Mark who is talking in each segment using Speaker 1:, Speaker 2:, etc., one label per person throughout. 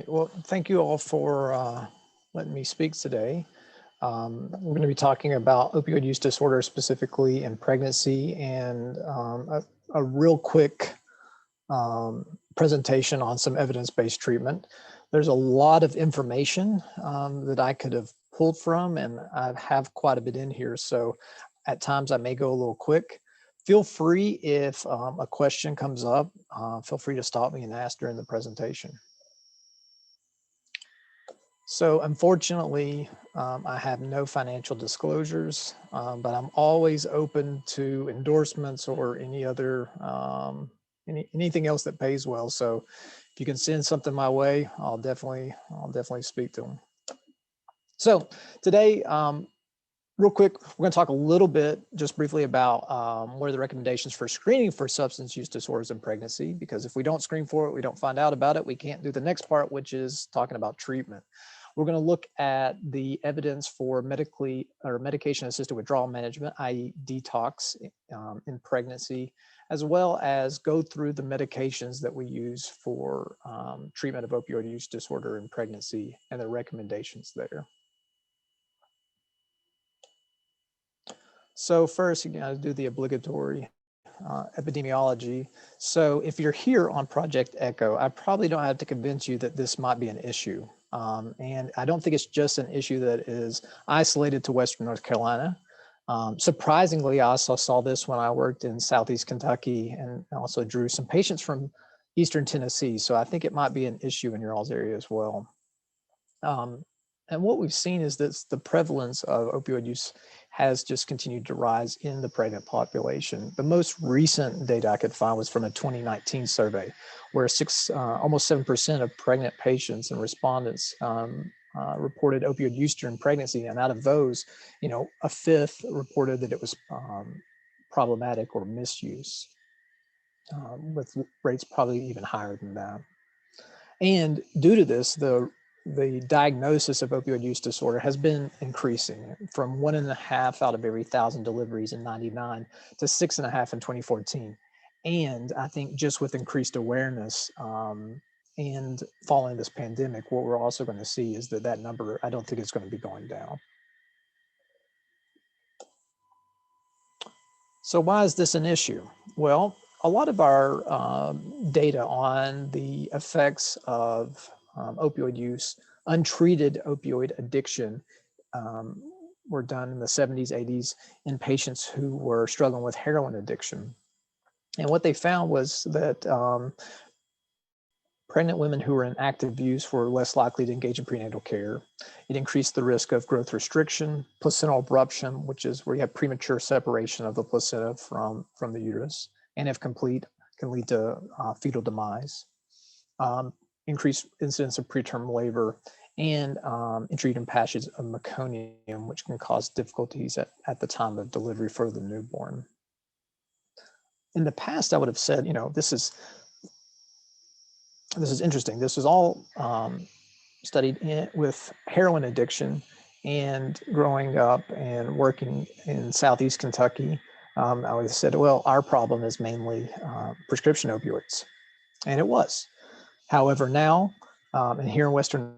Speaker 1: right. Well, thank you all for letting me speak today. We're going to be talking about opioid use disorder, specifically in pregnancy, and a real quick presentation on some evidence-based treatment. There's a lot of information that I could have pulled from, and I have quite a bit in here. So at times I may go a little quick. Feel free, if a question comes up, feel free to stop me and ask during the presentation. So unfortunately, I have no financial disclosures, but I'm always open to endorsements or any other, anything else that pays well. So if you can send something my way, I'll definitely speak to them. So today, real quick, we're going to talk a little bit, just briefly, about what are the recommendations for screening for substance use disorders in pregnancy, because if we don't screen for it, we don't find out about it, we can't do the next part, which is talking about treatment. We're going to look at the evidence for medication-assisted withdrawal management, i.e. detox in pregnancy, as well as go through the medications that we use for treatment of opioid use disorder in pregnancy and the recommendations there. So first, you got to do the obligatory epidemiology. So if you're here on Project Echo, I probably don't have to convince you that this might be an issue. And I don't think it's just an issue that is isolated to Western North Carolina. Surprisingly, I also saw this when I worked in Southeast Kentucky and also drew some patients from Eastern Tennessee. So I think it might be an issue in your all's area as well. And what we've seen is that the prevalence of opioid use has just continued to rise in the pregnant population. The most recent data I could find was from a 2019 survey, where almost 7% of pregnant patients and respondents reported opioid use during pregnancy. And out of those, a fifth reported that it was problematic or misuse, with rates probably even higher than that. And due to this, the diagnosis of opioid use disorder has been increasing from 1.5 out of every 1,000 deliveries in '99 to 6.5 in 2014. And I think just with increased awareness and following this pandemic, what we're also going to see is that number, I don't think it's going to be going down. So why is this an issue? Well, a lot of our data on the effects of opioid use, untreated opioid addiction, were done in the 70s, 80s in patients who were struggling with heroin addiction. And what they found was that pregnant women who were in active use were less likely to engage in prenatal care. It increased the risk of growth restriction, placental abruption, which is where you have premature separation of the placenta from the uterus, and if complete, can lead to fetal demise. Increased incidence of preterm labor, and intrauterine passage of meconium, which can cause difficulties at the time of delivery for the newborn. In the past, I would have said, this is interesting. This is all studied with heroin addiction, and growing up and working in Southeast Kentucky, I would have said, well, our problem is mainly prescription opioids, and it was. However, now, and here in Western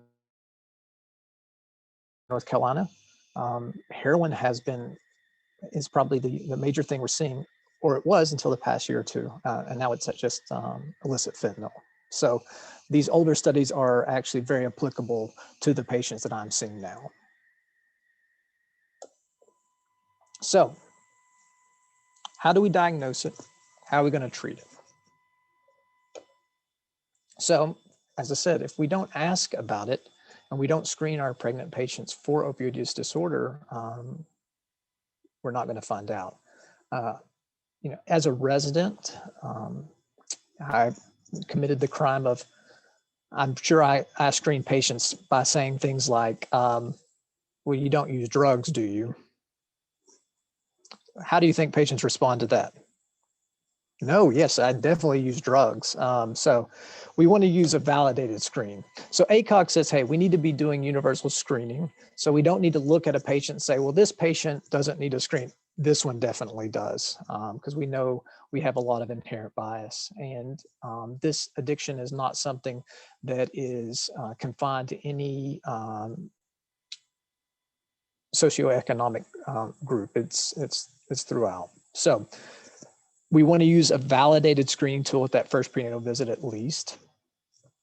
Speaker 1: North Carolina, heroin is probably the major thing we're seeing, or it was until the past year or two, and now it's just illicit fentanyl. So these older studies are actually very applicable to the patients that I'm seeing now. So how do we diagnose it? How are we going to treat it? So, as I said, if we don't ask about it and we don't screen our pregnant patients for opioid use disorder, we're not going to find out. As a resident, I committed the crime of, I'm sure I screen patients by saying things like, well, you don't use drugs, do you? How do you think patients respond to that? No, yes, I definitely use drugs. So we want to use a validated screen. So ACOG says, hey, we need to be doing universal screening. So we don't need to look at a patient and say, well, this patient doesn't need a screen. this one definitely does, because we know we have a lot of inherent bias, and this addiction is not something that is confined to any socioeconomic group. It's throughout. So we want to use a validated screening tool at that first prenatal visit at least.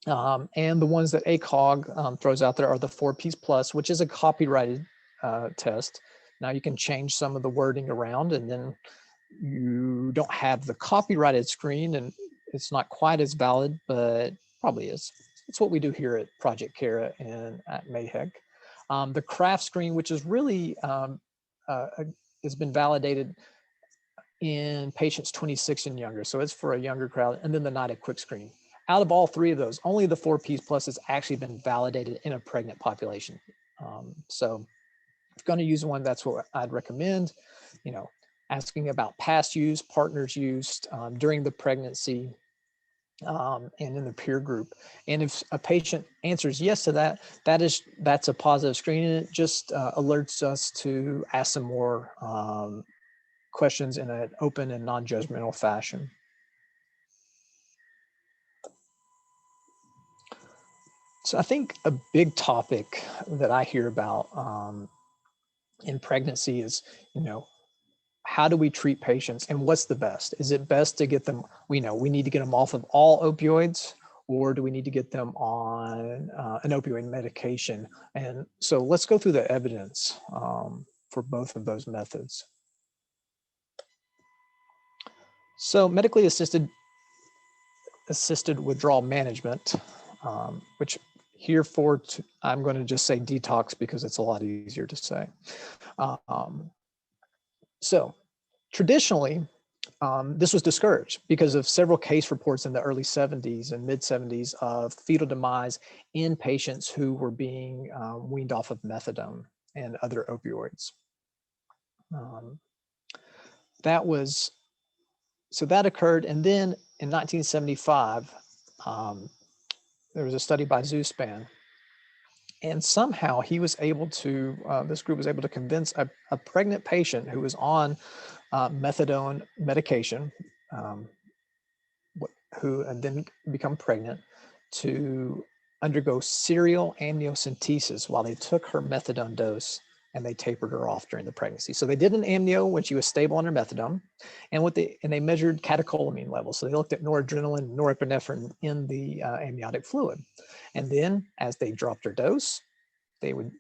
Speaker 1: And the ones that ACOG throws out there are the 4Ps Plus, which is a copyrighted test. Now you can change some of the wording around, and then you don't have the copyrighted screen, and it's not quite as valid, but probably is. It's what we do here at Project Cara and at Mayhec. The craft screen, which is really has been validated in patients 26 and younger, so it's for a younger crowd. And then the NIDA quick screen. Out of all three of those, only the 4Ps Plus has actually been validated in a pregnant population. So if you're going to use one, that's what I'd recommend. You know, asking about past use, partners used during the pregnancy, and in the peer group. And if a patient answers yes to that, that's a positive screen, and it just alerts us to ask some more questions in an open and non-judgmental fashion. So I think a big topic that I hear about in pregnancy is, you know, how do we treat patients and what's the best? Is it best to get them, we know we need to get them off of all opioids, or do we need to get them on an opioid medication? And so let's go through the evidence for both of those methods. So medically assisted withdrawal management, which I'm going to just say detox because it's a lot easier to say. So traditionally, this was discouraged because of several case reports in the early 70s and mid 70s of fetal demise in patients who were being weaned off of methadone and other opioids. That occurred. And then in 1975, there was a study by Zuspan, and somehow he was able to, this group was able to convince a pregnant patient who was on methadone medication, who had then become pregnant, to undergo serial amniocentesis while they took her methadone dose, and they tapered her off during the pregnancy. So they did an amnio when she was stable on her methadone, and they measured catecholamine levels. So they looked at noradrenaline, norepinephrine in the amniotic fluid. And then as they dropped her dose, they would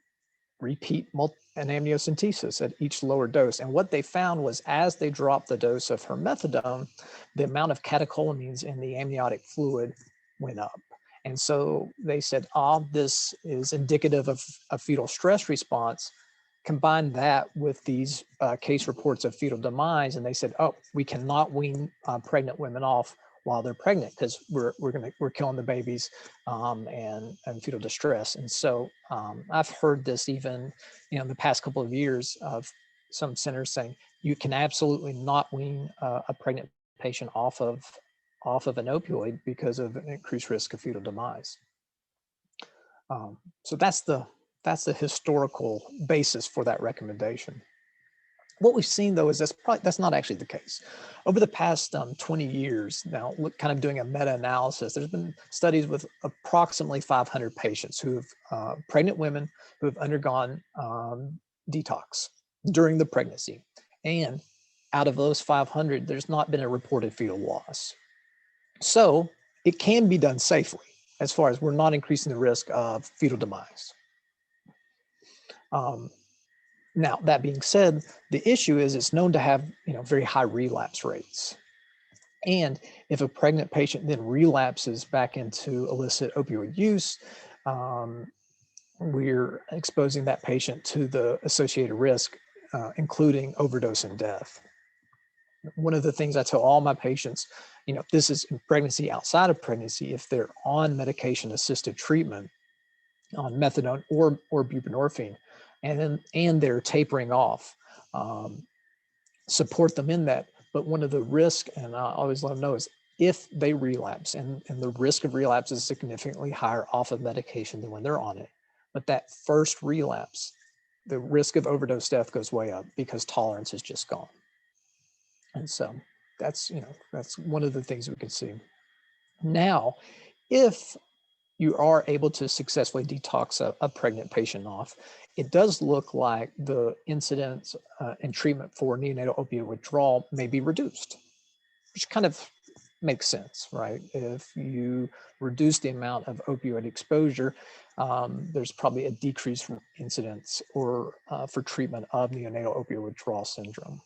Speaker 1: repeat an amniocentesis at each lower dose. And what they found was, as they dropped the dose of her methadone, the amount of catecholamines in the amniotic fluid went up. And so they said, this is indicative of a fetal stress response. Combine that with these case reports of fetal demise, and they said, we cannot wean pregnant women off while they're pregnant because we're killing the babies and fetal distress. And so I've heard this even in the past couple of years of some centers saying you can absolutely not wean a pregnant patient off of an opioid because of an increased risk of fetal demise. So that's the historical basis for that recommendation. What we've seen, though, is that's not actually the case. Over the past 20 years now, kind of doing a meta-analysis, there's been studies with approximately 500 patients pregnant women who have undergone detox during the pregnancy. And out of those 500, there's not been a reported fetal loss. So it can be done safely, as far as we're not increasing the risk of fetal demise. Now, that being said, the issue is it's known to have very high relapse rates. And if a pregnant patient then relapses back into illicit opioid use, we're exposing that patient to the associated risk, including overdose and death. One of the things I tell all my patients, this is in pregnancy, outside of pregnancy, if they're on medication-assisted treatment, on methadone or buprenorphine, and they're tapering off, support them in that. But one of the risks, and I always let them know, is if they relapse, and the risk of relapse is significantly higher off of medication than when they're on it. But that first relapse, the risk of overdose death goes way up because tolerance is just gone. And so that's, that's one of the things we can see. Now, if you are able to successfully detox a pregnant patient off, it does look like the incidence and treatment for neonatal opioid withdrawal may be reduced, which kind of makes sense, right? If you reduce the amount of opioid exposure, there's probably a decrease from incidence or for treatment of neonatal opioid withdrawal syndrome.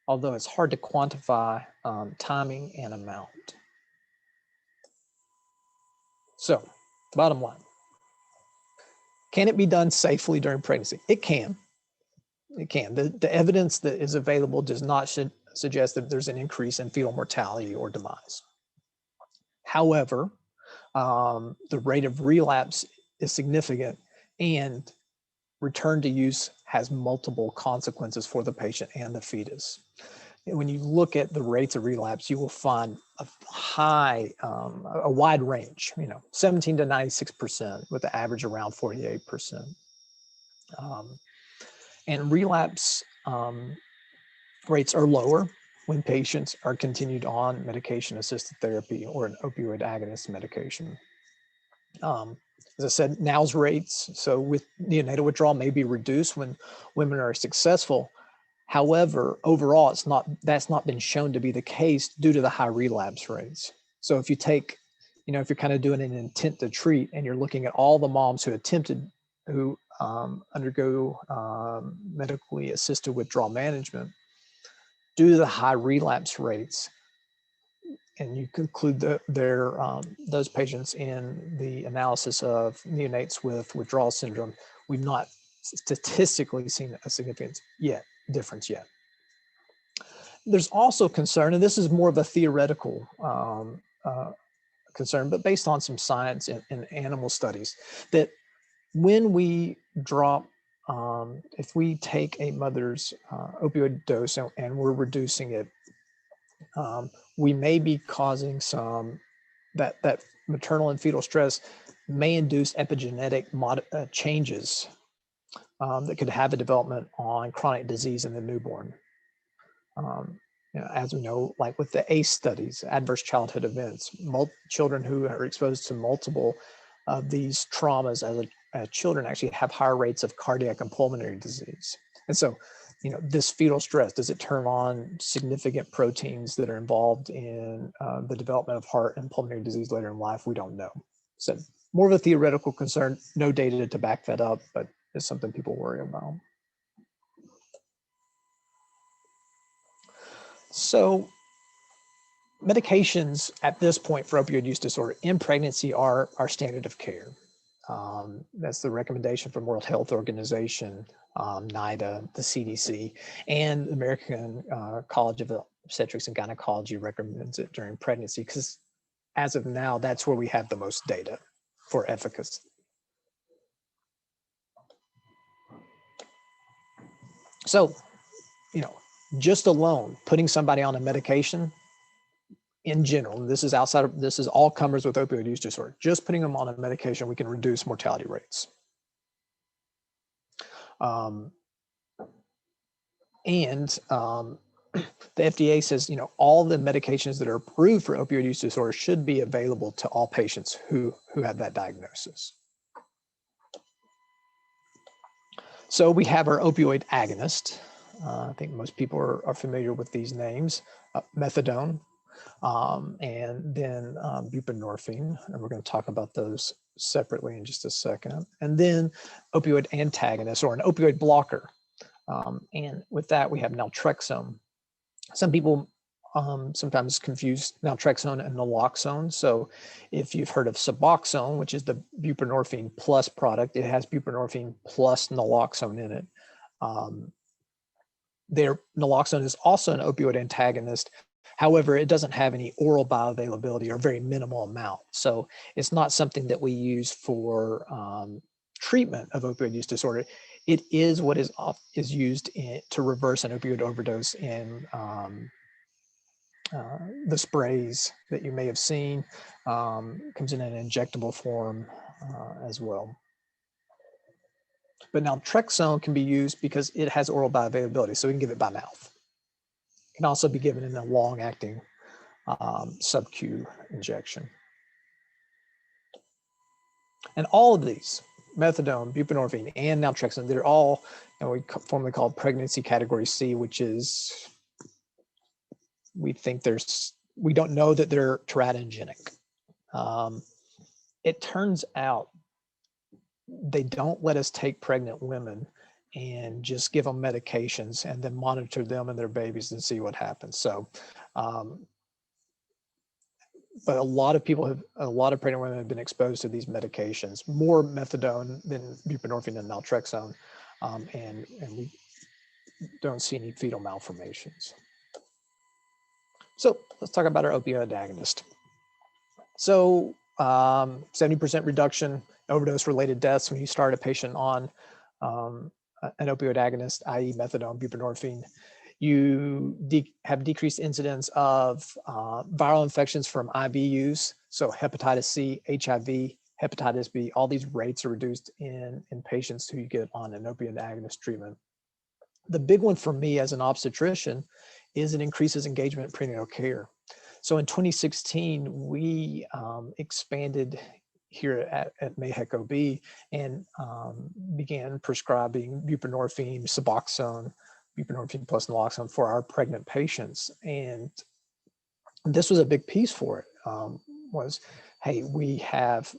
Speaker 1: Although it's hard to quantify timing and amount. So, bottom line, can it be done safely during pregnancy? It can. It can. The evidence that is available does not suggest that there's an increase in fetal mortality or demise. However, the rate of relapse is significant, and return to use has multiple consequences for the patient and the fetus. When you look at the rates of relapse, you will find a wide range, 17 to 96%, with the average around 48%. And relapse rates are lower when patients are continued on medication-assisted therapy or an opioid agonist medication. As I said, NOWS rates, so with neonatal withdrawal, may be reduced when women are successful. However, overall, that's not been shown to be the case due to the high relapse rates. So if you take, if you're kind of doing an intent to treat and you're looking at all the moms who undergo medically assisted withdrawal management, due to the high relapse rates, and you conclude those patients in the analysis of neonates with withdrawal syndrome, we've not statistically seen a significant difference yet. There's also concern, and this is more of a theoretical concern, but based on some science and animal studies, that when we drop, if we take a mother's opioid dose and we're reducing it, we may be causing that maternal and fetal stress may induce epigenetic changes that could have a development on chronic disease in the newborn. As we know, like with the ACE studies, adverse childhood events, children who are exposed to multiple of these traumas as children actually have higher rates of cardiac and pulmonary disease. And so, this fetal stress, does it turn on significant proteins that are involved in the development of heart and pulmonary disease later in life? We don't know. So more of a theoretical concern, no data to back that up, but it's something people worry about. So medications at this point for opioid use disorder in pregnancy are our standard of care. That's the recommendation from World Health Organization, NIDA, the CDC, and the American College of Obstetrics and Gynecology recommends it during pregnancy because as of now, that's where we have the most data for efficacy. So, just alone putting somebody on a medication in general, this is all comers with opioid use disorder, just putting them on a medication, we can reduce mortality rates. The FDA says, all the medications that are approved for opioid use disorder should be available to all patients who have that diagnosis. So we have our opioid agonist. I think most people are familiar with these names, methadone, and then buprenorphine, and we're going to talk about those separately in just a second. And then opioid antagonist or an opioid blocker. And with that, we have naltrexone. Some people sometimes confuse naltrexone and naloxone. So if you've heard of Suboxone, which is the buprenorphine plus product, it has buprenorphine plus naloxone in it. Naloxone is also an opioid antagonist. However, it doesn't have any oral bioavailability or very minimal amount. So it's not something that we use for treatment of opioid use disorder. It is what is used to reverse an opioid overdose in the sprays that you may have seen. Comes in an injectable form as well. But naltrexone can be used because it has oral bioavailability, so we can give it by mouth. It can also be given in a long-acting sub-Q injection. And all of these, methadone, buprenorphine, and naltrexone, they're all, and we formerly called pregnancy category C, which is, we don't know that they're teratogenic. It turns out they don't let us take pregnant women and just give them medications and then monitor them and their babies and see what happens. So, but a lot of pregnant women have been exposed to these medications, more methadone than buprenorphine and naltrexone, and we don't see any fetal malformations. So let's talk about our opioid agonist. So 70% reduction overdose-related deaths when you start a patient on an opioid agonist, i.e. methadone, buprenorphine. You have decreased incidence of viral infections from IV use, so hepatitis C, HIV, hepatitis B, all these rates are reduced in patients who get on an opioid agonist treatment. The big one for me as an obstetrician is it increases engagement in prenatal care. So in 2016, we expanded here at Mayhec OB and began prescribing buprenorphine, Suboxone, buprenorphine plus naloxone for our pregnant patients. And this was a big piece for it, was, hey, we have,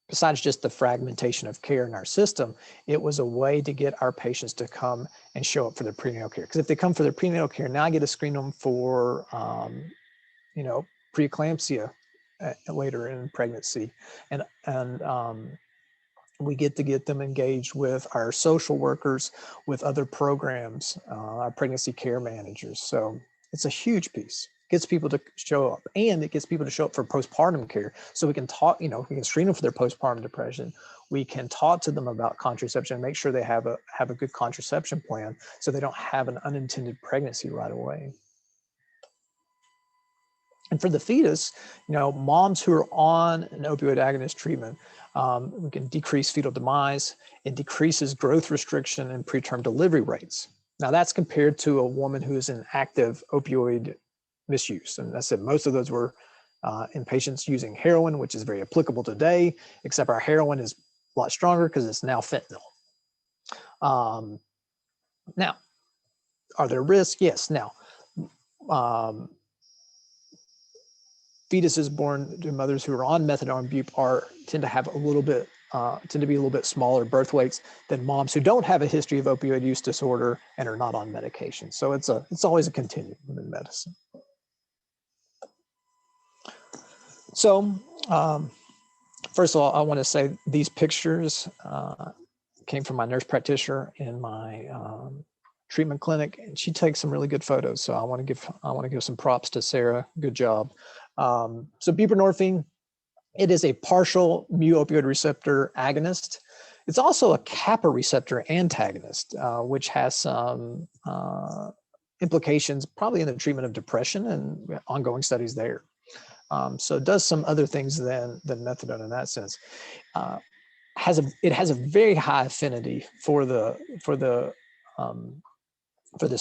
Speaker 1: besides just the fragmentation of care in our system, it was a way to get our patients to come and show up for their prenatal care. Because if they come for their prenatal care, now I get to screen them for, preeclampsia later in pregnancy. And we get to get them engaged with our social workers, with other programs, our pregnancy care managers. So it's a huge piece. It gets people to show up, and it gets people to show up for postpartum care. So we can talk, we can screen them for their postpartum depression. We can talk to them about contraception and make sure they have a good contraception plan so they don't have an unintended pregnancy right away. And for the fetus, moms who are on an opioid agonist treatment, we can decrease fetal demise. It decreases growth restriction and preterm delivery rates. Now that's compared to a woman who is in active opioid misuse. And I said most of those were in patients using heroin, which is very applicable today, except our heroin is a lot stronger because it's now fentanyl. Now, are there risks? Yes. Now, fetuses born to mothers who are on methadone and bup tend to be a little bit smaller birth weights than moms who don't have a history of opioid use disorder and are not on medication. So it's always a continuum in medicine. So first of all, I want to say these pictures came from my nurse practitioner in my treatment clinic, and she takes some really good photos. So I want to give some props to Sarah. Good job. So buprenorphine, it is a partial mu-opioid receptor agonist. It's also a kappa receptor antagonist, which has some implications probably in the treatment of depression and ongoing studies there. So it does some other things than methadone in that sense. It has a very high affinity for this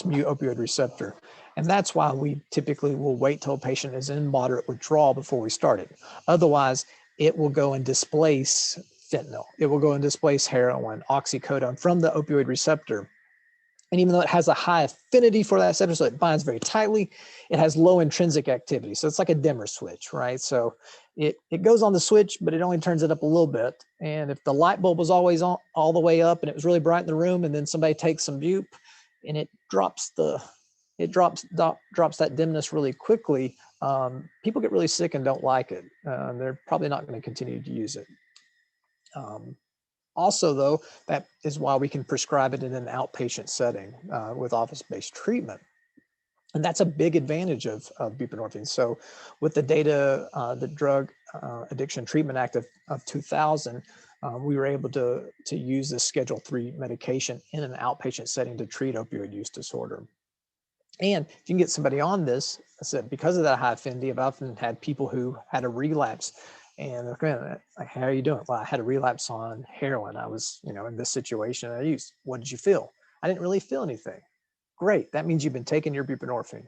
Speaker 1: mu-opioid receptor. And that's why we typically will wait till a patient is in moderate withdrawal before we start it. Otherwise, it will go and displace fentanyl. It will go and displace heroin, oxycodone from the opioid receptor. And even though it has a high affinity for that receptor, so it binds very tightly, it has low intrinsic activity. So it's like a dimmer switch, right? So it goes on the switch, but it only turns it up a little bit. And if the light bulb was always on all the way up and it was really bright in the room, and then somebody takes some bupe and it drops that dimness really quickly, people get really sick and don't like it. They're probably not going to continue to use it. Also, though, that is why we can prescribe it in an outpatient setting with office-based treatment. And that's a big advantage of buprenorphine. So with the data, the Drug Addiction Treatment Act of 2000, we were able to use this Schedule III medication in an outpatient setting to treat opioid use disorder. And if you can get somebody on this, I said, because of that high affinity, I've often had people who had a relapse And they're like, how are you doing? Well, I had a relapse on heroin. I was, in this situation I used. What did you feel? I didn't really feel anything. Great. That means you've been taking your buprenorphine.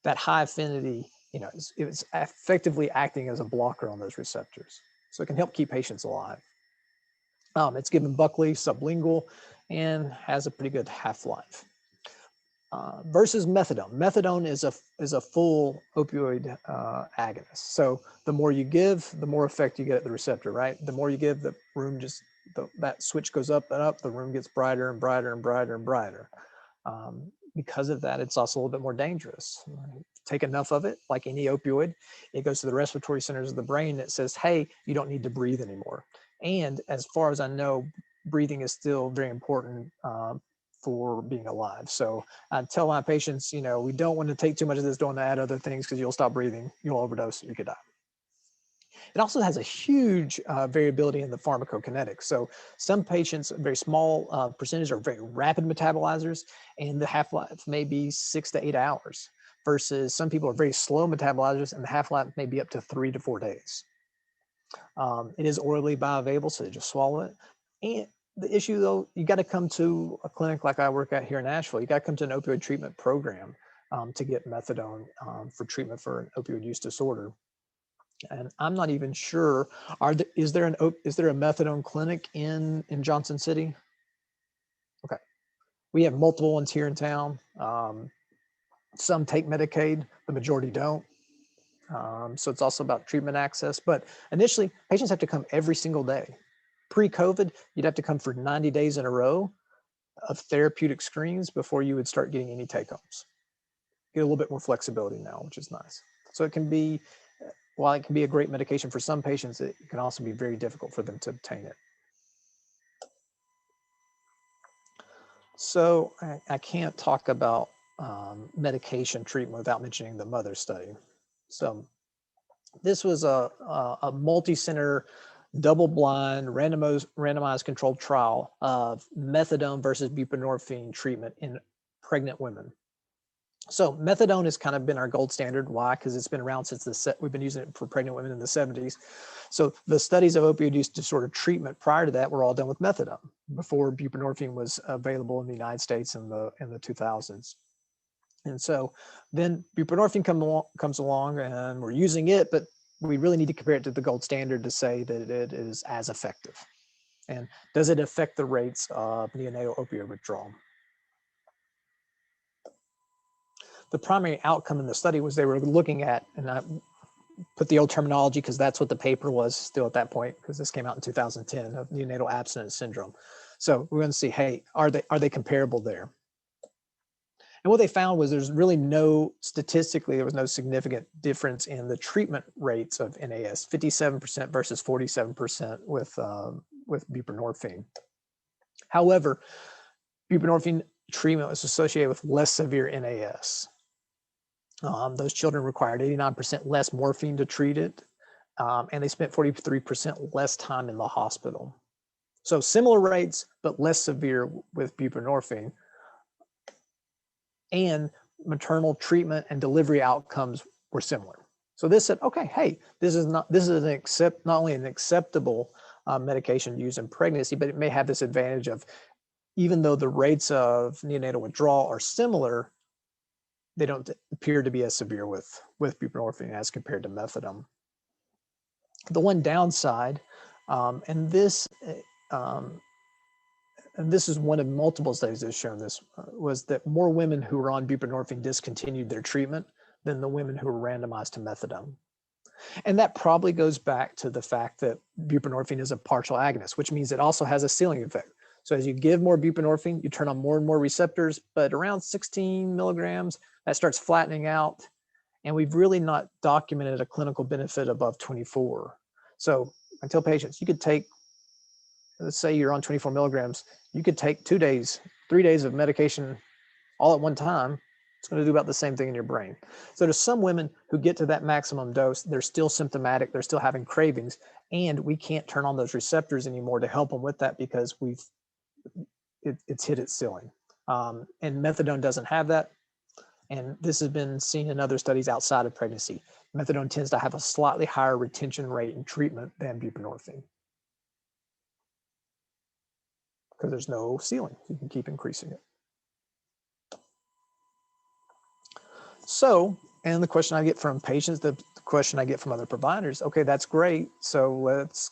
Speaker 1: That high affinity, it's effectively acting as a blocker on those receptors. So it can help keep patients alive. It's given buccally, sublingual, and has a pretty good half-life. Versus methadone. Methadone is a full opioid agonist. So the more you give, the more effect you get at the receptor, right? The more you give, the room that switch goes up and up, the room gets brighter and brighter and brighter and brighter. Because of that, it's also a little bit more dangerous. Take enough of it, like any opioid, it goes to the respiratory centers of the brain that says, hey, you don't need to breathe anymore. And as far as I know, breathing is still very important for being alive. So I tell my patients, we don't want to take too much of this, don't add other things because you'll stop breathing, you'll overdose, you could die. It also has a huge variability in the pharmacokinetics. So some patients, a very small percentage, are very rapid metabolizers, and the half-life may be 6 to 8 hours, versus some people are very slow metabolizers, and the half-life may be up to 3 to 4 days. It is orally bioavailable, so they just swallow it. And the issue, though, you got to come to a clinic like I work at here in Nashville. You got to come to an opioid treatment program to get methadone for treatment for an opioid use disorder. And I'm not even sure. Is there a methadone clinic in Johnson City? Okay, we have multiple ones here in town. Some take Medicaid, the majority don't. So it's also about treatment access. But initially, patients have to come every single day. Pre-COVID, you'd have to come for 90 days in a row of therapeutic screens before you would start getting any take-homes. Get a little bit more flexibility now, which is nice. So it can be, while it can be a great medication for some patients, it can also be very difficult for them to obtain it. So I can't talk about medication treatment without mentioning the mother study. So this was a multi-center, double-blind, randomized controlled trial of methadone versus buprenorphine treatment in pregnant women. So methadone has kind of been our gold standard. Why? Because it's been around since we've been using it for pregnant women in the 70s. So the studies of opioid use disorder treatment prior to that were all done with methadone before buprenorphine was available in the United States in the 2000s. And so then buprenorphine comes along and we're using it, but we really need to compare it to the gold standard to say that it is as effective. And does it affect the rates of neonatal opioid withdrawal? The primary outcome in the study was they were looking at, and I put the old terminology because that's what the paper was still at that point, because this came out in 2010, of neonatal abstinence syndrome. So we're going to see, hey, are they comparable there? And what they found was there was no significant difference in the treatment rates of NAS, 57% versus 47% with buprenorphine. However, buprenorphine treatment was associated with less severe NAS. Those children required 89% less morphine to treat it, and they spent 43% less time in the hospital. So similar rates, but less severe with buprenorphine. And maternal treatment and delivery outcomes were similar. So this said, okay, hey, this is not only an acceptable medication used in pregnancy, but it may have this advantage of, even though the rates of neonatal withdrawal are similar, they don't appear to be as severe with buprenorphine as compared to methadone. The one downside, and this is one of multiple studies that have shown this, was that more women who were on buprenorphine discontinued their treatment than the women who were randomized to methadone. And that probably goes back to the fact that buprenorphine is a partial agonist, which means it also has a ceiling effect. So as you give more buprenorphine, you turn on more and more receptors, but around 16 milligrams, that starts flattening out. And we've really not documented a clinical benefit above 24. So I tell patients, you could take, let's say you're on 24 milligrams, you could take 2 days, 3 days of medication all at one time. It's going to do about the same thing in your brain. So there's some women who get to that maximum dose, they're still symptomatic, they're still having cravings, and we can't turn on those receptors anymore to help them with that because it's hit its ceiling. And methadone doesn't have that. And this has been seen in other studies outside of pregnancy. Methadone tends to have a slightly higher retention rate in treatment than buprenorphine because there's no ceiling. You can keep increasing it. So, and the question I get from patients, the question I get from other providers, okay, that's great. So let's,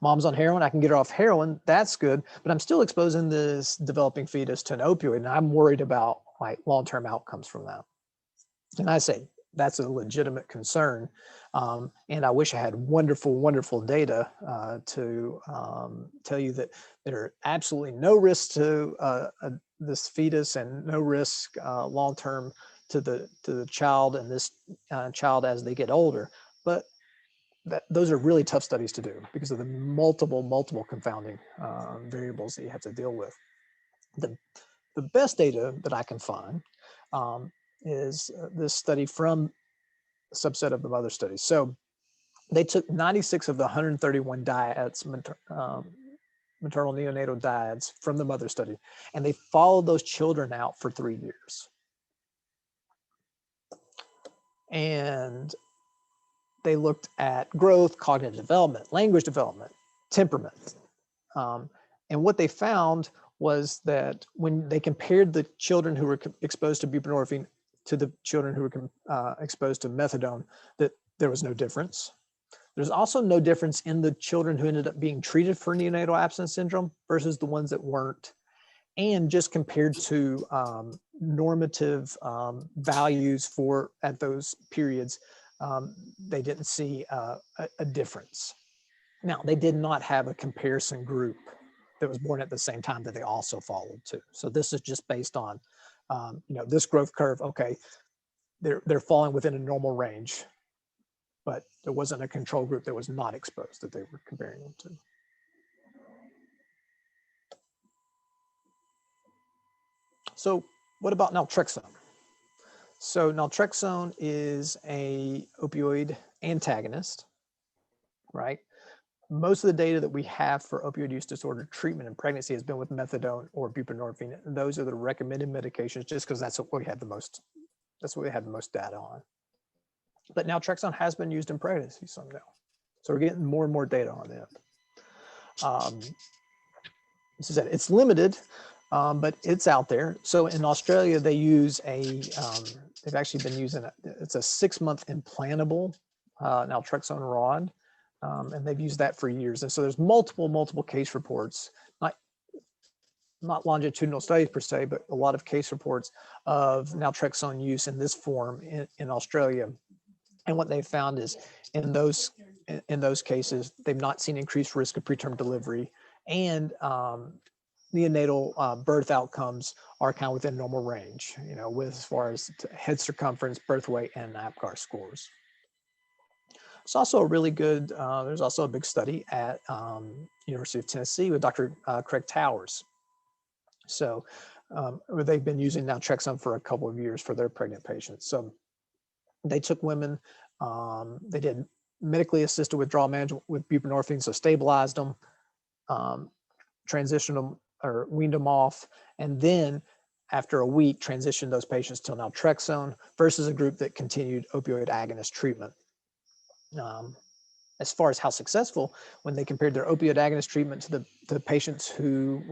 Speaker 1: mom's on heroin, I can get her off heroin. That's good. But I'm still exposing this developing fetus to an opioid. And I'm worried about like long-term outcomes from that. And I say, that's a legitimate concern. And I wish I had wonderful, wonderful data to tell you that there are absolutely no risk to this fetus and no risk long-term to the child and this child as they get older. But those are really tough studies to do because of the multiple confounding variables that you have to deal with. The best data that I can find is this study from a subset of the mother studies. So they took 96 of the 131 dyads, maternal neonatal dyads from the mother study, and they followed those children out for 3 years. And they looked at growth, cognitive development, language development, temperament. And what they found was that when they compared the children who were exposed to buprenorphine to the children who were exposed to methadone, that there was no difference. There's also no difference in the children who ended up being treated for neonatal abstinence syndrome versus the ones that weren't. And just compared to normative values at those periods, they didn't see a difference. Now, they did not have a comparison group that was born at the same time that they also followed too. So this is just based on, this growth curve. Okay, they're falling within a normal range, but there wasn't a control group that was not exposed that they were comparing them to. So what about naltrexone? So naltrexone is a opioid antagonist, right? Most of the data that we have for opioid use disorder treatment in pregnancy has been with methadone or buprenorphine. And those are the recommended medications just because that's what we had the most data on. But naltrexone has been used in pregnancy some now. So we're getting more and more data on that. It's limited, but it's out there. So in Australia, they use they've actually been using it's a 6-month implantable naltrexone rod. And they've used that for years. And so there's multiple case reports, not longitudinal studies per se, but a lot of case reports of naltrexone use in this form in Australia. And what they found is in those cases, they've not seen increased risk of preterm delivery, and neonatal birth outcomes are kind of within normal range, with as far as head circumference, birth weight, and APGAR scores. It's also a really good, there's also a big study at University of Tennessee with Dr. Craig Towers. So they've been using naltrexone for a couple of years for their pregnant patients. So they took women, they did medically assisted withdrawal management with buprenorphine, so stabilized them, transitioned them or weaned them off, and then after a week transitioned those patients to naltrexone versus a group that continued opioid agonist treatment. As far as how successful, when they compared their opioid agonist treatment to the patients who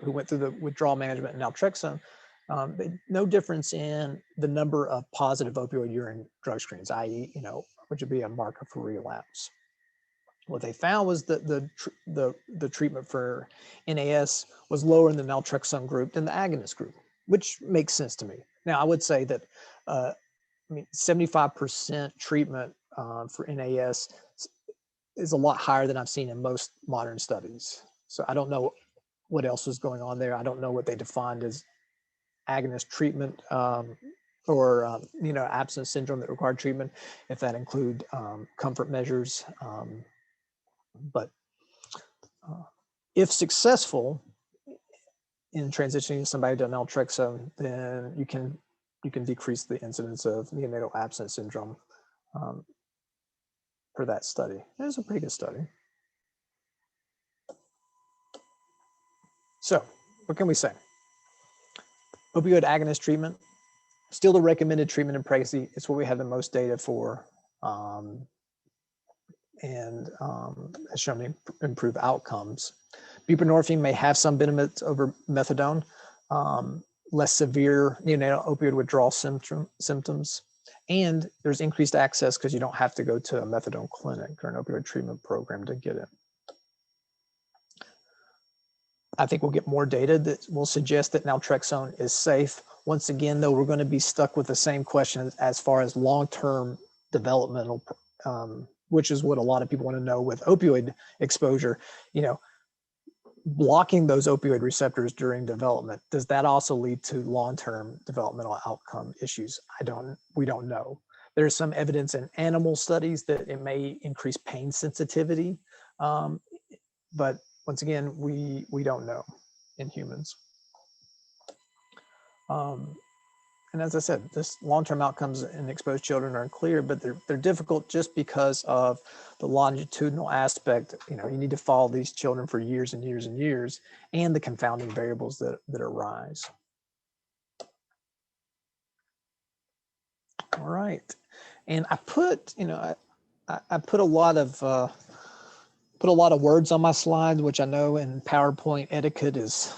Speaker 1: went through the withdrawal management and naltrexone, no difference in the number of positive opioid urine drug screens, i.e., which would be a marker for relapse. What they found was that the treatment for NAS was lower in the naltrexone group than the agonist group, which makes sense to me. Now, I would say that 75% treatment for NAS is a lot higher than I've seen in most modern studies. So I don't know what else was going on there. I don't know what they defined as agonist treatment or abstinence syndrome that required treatment, if that include comfort measures. But if successful in transitioning somebody to naltrexone, then you can decrease the incidence of neonatal abstinence syndrome for that study. It was a pretty good study. So what can we say? Opioid agonist treatment Still the recommended treatment in pregnancy. It's what we have the most data for, and has shown to improve outcomes. Buprenorphine may have some benefits over methadone, less severe neonatal opioid withdrawal symptoms, and there's increased access because you don't have to go to a methadone clinic or an opioid treatment program to get it. I think we'll get more data that will suggest that naltrexone is safe. Once again, though, we're going to be stuck with the same question as far as long-term developmental, which is what a lot of people want to know with opioid exposure. Blocking those opioid receptors during development, does that also lead to long-term developmental outcome issues? We don't know. There's some evidence in animal studies that it may increase pain sensitivity, but once again, we don't know in humans. And as I said, this long-term outcomes in exposed children are unclear, but they're difficult just because of the longitudinal aspect. You need to follow these children for years and years and years, and the confounding variables that arise. All right, and I put I put a lot of words on my slides, which I know in PowerPoint etiquette is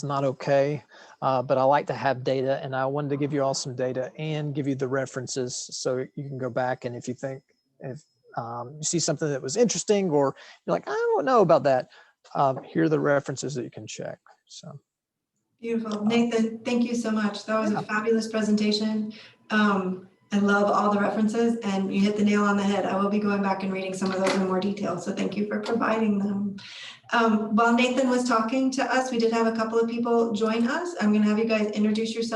Speaker 1: not okay. But I like to have data, and I wanted to give you all some data and give you the references so you can go back, and if you you see something that was interesting, or you're like, I don't know about that, here are the references that you can check. So
Speaker 2: beautiful. Nathan, thank you so much. That was a fabulous presentation. I love all the references, and you hit the nail on the head. I will be going back and reading some of those in more detail, so thank you for providing them. While Nathan was talking to us, we did have a couple of people join us. I'm going to have you guys introduce yourself.